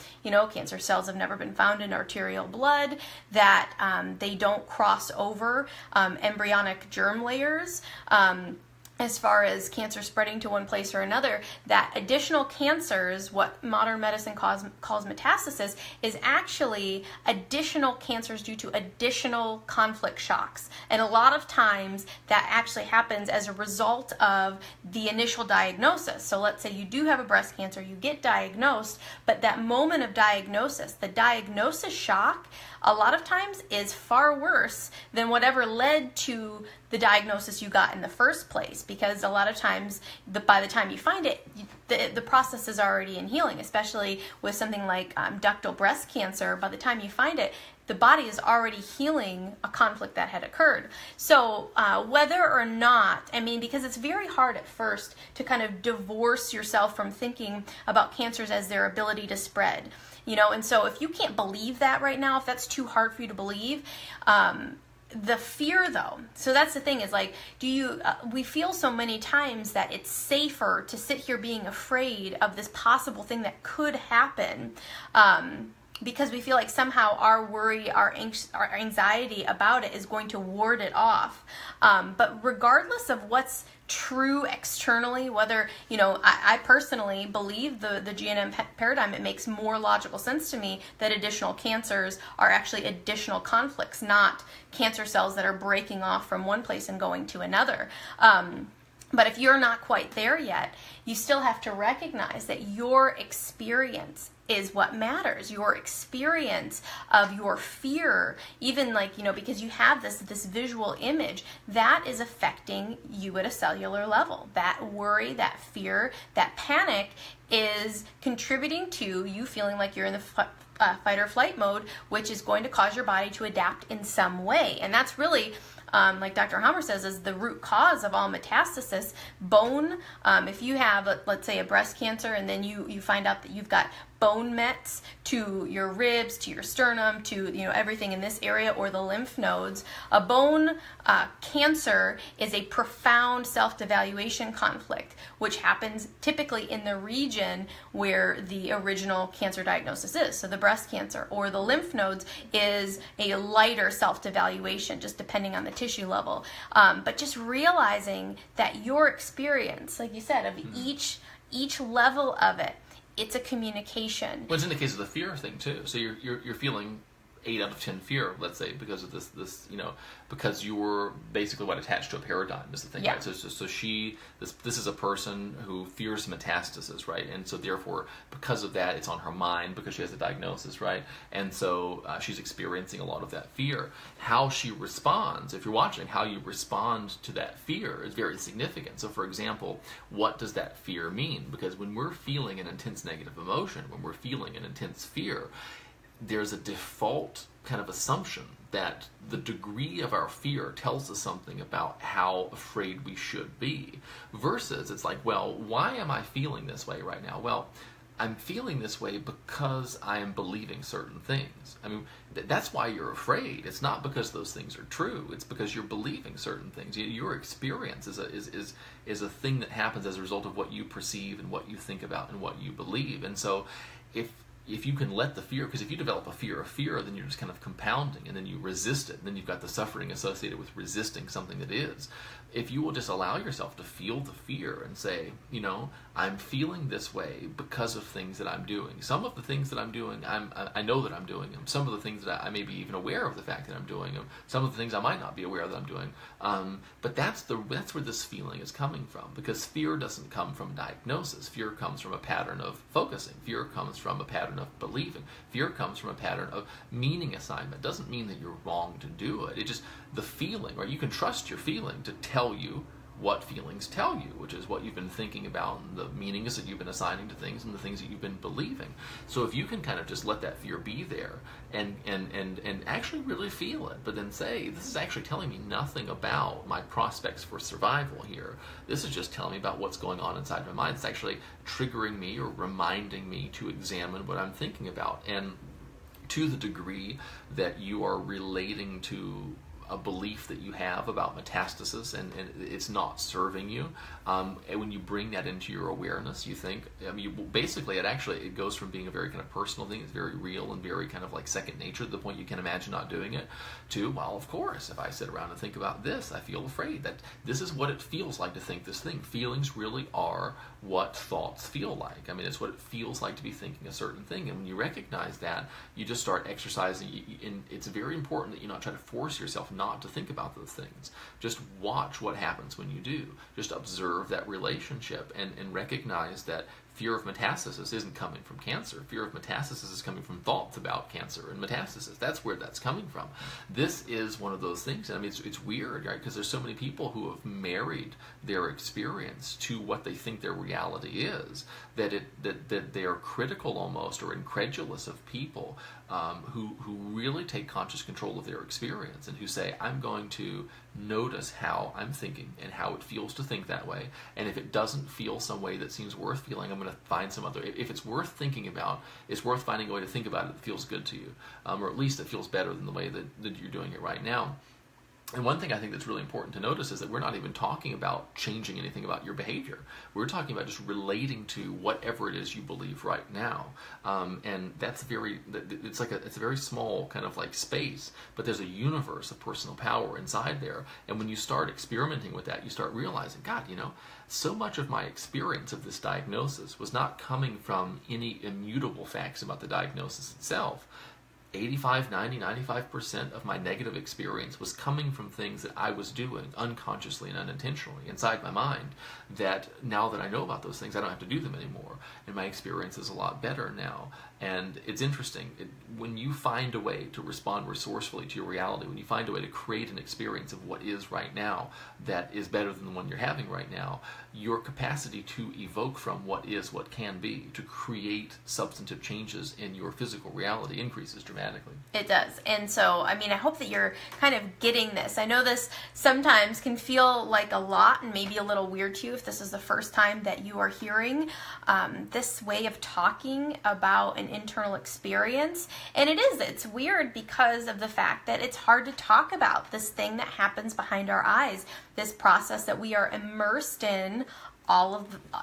A: cancer cells have never been found in arterial blood, that they don't cross over embryonic germ layers. As far as cancer spreading to one place or another, that additional cancers, what modern medicine calls metastasis, is actually additional cancers due to additional conflict shocks. And a lot of times that actually happens as a result of the initial diagnosis. So let's say you do have a breast cancer, you get diagnosed, but that moment of diagnosis, the diagnosis shock, a lot of times is far worse than whatever led to the diagnosis you got in the first place, because a lot of times by the time you find it, the process is already in healing, especially with something like ductal breast cancer. By the time you find it, the body is already healing a conflict that had occurred. So whether or not, because it's very hard at first to kind of divorce yourself from thinking about cancers as their ability to spread. And so if you can't believe that right now, if that's too hard for you to believe, the fear though, so that's the thing, is we feel so many times that it's safer to sit here being afraid of this possible thing that could happen, because we feel like somehow our worry, our anxiety about it is going to ward it off. But regardless of what's true externally, whether, I personally believe the GNM paradigm, it makes more logical sense to me that additional cancers are actually additional conflicts, not cancer cells that are breaking off from one place and going to another. But if you're not quite there yet, you still have to recognize that your experience is what matters. Your experience of your fear, even because you have this visual image, that is affecting you at a cellular level. That worry, that fear, that panic is contributing to you feeling like you're in the fight or flight mode, which is going to cause your body to adapt in some way. And that's really, like Dr. Hammer says, is the root cause of all metastasis. Bone, if you have, let's say, a breast cancer, and then you find out that you've got bone mets to your ribs, to your sternum, to everything in this area, or the lymph nodes. A bone cancer is a profound self-devaluation conflict, which happens typically in the region where the original cancer diagnosis is. So the breast cancer or the lymph nodes is a lighter self-devaluation, just depending on the tissue level. But just realizing that your experience, like you said, of each level of it, it's a communication.
B: Well, it's in the case of the fear thing too. So you're feeling 8 out of 10 fear, let's say, because of this because you were basically attached to a paradigm is the thing,
A: yeah.
B: right? So this is a person who fears metastasis, right? And so therefore, because of that, it's on her mind because she has a diagnosis, right? And so she's experiencing a lot of that fear. How she responds, if you're watching, how you respond to that fear is very significant. So for example, what does that fear mean? Because when we're feeling an intense negative emotion, when we're feeling an intense fear, there's a default kind of assumption that the degree of our fear tells us something about how afraid we should be, versus it's like, well, why am I feeling this way right now? Well, I'm feeling this way because I am believing certain things. I mean, that's why you're afraid. It's not because those things are true. It's because you're believing certain things. Your experience is a thing that happens as a result of what you perceive and what you think about and what you believe. And so if you can let the fear, because if you develop a fear of fear, then you're just kind of compounding, and then you resist it, and then you've got the suffering associated with resisting something that is. If you will just allow yourself to feel the fear and say, I'm feeling this way because of things that I'm doing. Some of the things that I'm doing, I know that I'm doing them. Some of the things that I may be even aware of the fact that I'm doing them. Some of the things I might not be aware that I'm doing. But that's where this feeling is coming from, because fear doesn't come from diagnosis. Fear comes from a pattern of focusing. Fear comes from a pattern of believing. Fear comes from a pattern of meaning assignment. It doesn't mean that you're wrong to do it. It just, the feeling, right? You can trust your feeling to tell you what feelings tell you, which is what you've been thinking about, and the meanings that you've been assigning to things, and the things that you've been believing. So if you can kind of just let that fear be there and actually really feel it, but then say, this is actually telling me nothing about my prospects for survival here. This is just telling me about what's going on inside my mind. It's actually triggering me or reminding me to examine what I'm thinking about. And to the degree that you are relating to a belief that you have about metastasis and it's not serving you, and when you bring that into your awareness, you think, basically it goes from being a very kind of personal thing, it's very real and very kind of like second nature to the point you can imagine not doing it, to, well, of course, if I sit around and think about this, I feel afraid that this is what it feels like to think this thing. Feelings really are what thoughts feel like. I mean, it's what it feels like to be thinking a certain thing. And when you recognize that, you just start exercising. And it's very important that you not try to force yourself not to think about those things. Just watch what happens when you do. Just observe that relationship and recognize that fear of metastasis isn't coming from cancer. Fear of metastasis is coming from thoughts about cancer and metastasis. That's where that's coming from. This is one of those things. I mean, it's weird, right? Because there's so many people who have married their experience to what they think their reality is, that they are critical almost or incredulous of people who really take conscious control of their experience and who say, I'm going to notice how I'm thinking and how it feels to think that way. And if it doesn't feel some way that seems worth feeling, I'm going to find some other. If it's worth thinking about, it's worth finding a way to think about it that feels good to you, or at least it feels better than the way that you're doing it right now. And one thing I think that's really important to notice is that we're not even talking about changing anything about your behavior. We're talking about just relating to whatever it is you believe right now. And that's it's a very small kind of like space, but there's a universe of personal power inside there. And when you start experimenting with that, you start realizing, God, so much of my experience of this diagnosis was not coming from any immutable facts about the diagnosis itself. 85, 90, 95% of my negative experience was coming from things that I was doing unconsciously and unintentionally inside my mind, that now that I know about those things, I don't have to do them anymore. And my experience is a lot better now. And it's interesting, when you find a way to respond resourcefully to your reality, when you find a way to create an experience of what is right now that is better than the one you're having right now, your capacity to evoke from what is, what can be, to create substantive changes in your physical reality increases dramatically.
A: It does. And so, I hope that you're kind of getting this. I know this sometimes can feel like a lot and maybe a little weird to you if this is the first time that you are hearing this way of talking about an internal experience. And it's weird because of the fact that it's hard to talk about this thing that happens behind our eyes, this process that we are immersed in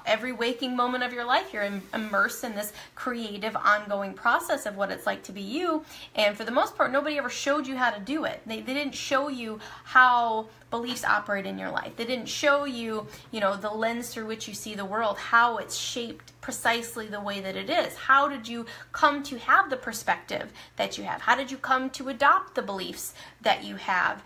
A: every waking moment of your life. You're immersed in this creative ongoing process of what it's like to be you, and for the most part nobody ever showed you how to do it. They didn't show you how beliefs operate in your life. They didn't show you, the lens through which you see the world, how it's shaped precisely the way that it is. How did you come to have the perspective that you have? How did you come to adopt the beliefs that you have?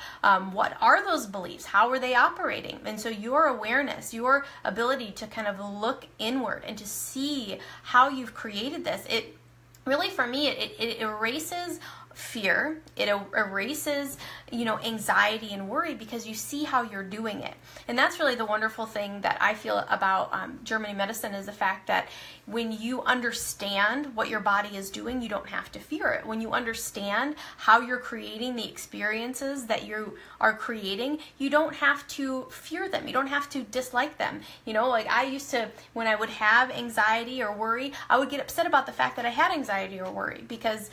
A: What are those beliefs? How are they operating? And so your awareness, your ability to kind of look inward and to see how you've created this, it really, for me, it erases fear. It erases, anxiety and worry, because you see how you're doing it. And that's really the wonderful thing that I feel about Germany medicine, is the fact that when you understand what your body is doing, you don't have to fear it. When you understand how you're creating the experiences that you are creating, you don't have to fear them. You don't have to dislike them. Like I used to, when I would have anxiety or worry, I would get upset about the fact that I had anxiety or worry, because,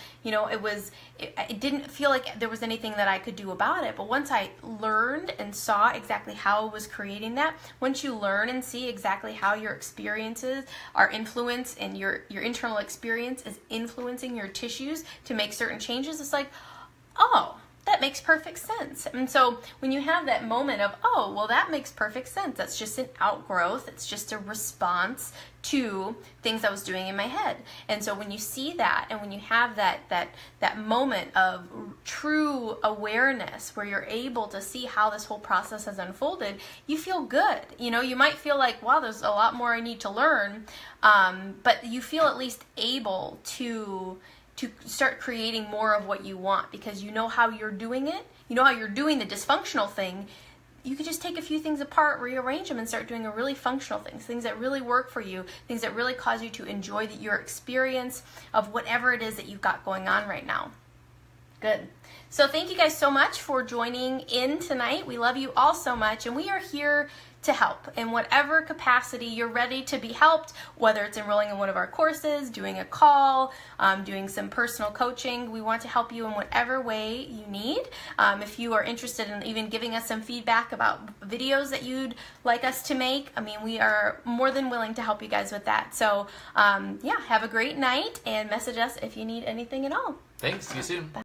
A: it didn't feel like there was anything that I could do about it. But once I learned and saw exactly how I was creating that, once you learn and see exactly how your experiences are influenced and your internal experience is influencing your tissues to make certain changes, it's like, oh, that makes perfect sense. And so when you have that moment of, oh, well, that makes perfect sense. That's just an outgrowth. It's just a response to things I was doing in my head. And so when you see that, and when you have that moment of true awareness where you're able to see how this whole process has unfolded, you feel good. You might feel like, wow, there's a lot more I need to learn, but you feel at least able to start creating more of what you want, because you know how you're doing it. You know how you're doing the dysfunctional thing. You could just take a few things apart, rearrange them, and start doing a really functional things that really work for you, things that really cause you to enjoy your experience of whatever it is that you've got going on right now. Good. So thank you guys so much for joining in tonight. We love you all so much, and we are here to help in whatever capacity you're ready to be helped, whether it's enrolling in one of our courses, doing a call, doing some personal coaching. We want to help you in whatever way you need. If you are interested in even giving us some feedback about videos that you'd like us to make, we are more than willing to help you guys with that. So have a great night, and message us if you need anything at all.
B: Thanks. See you soon.
A: Bye.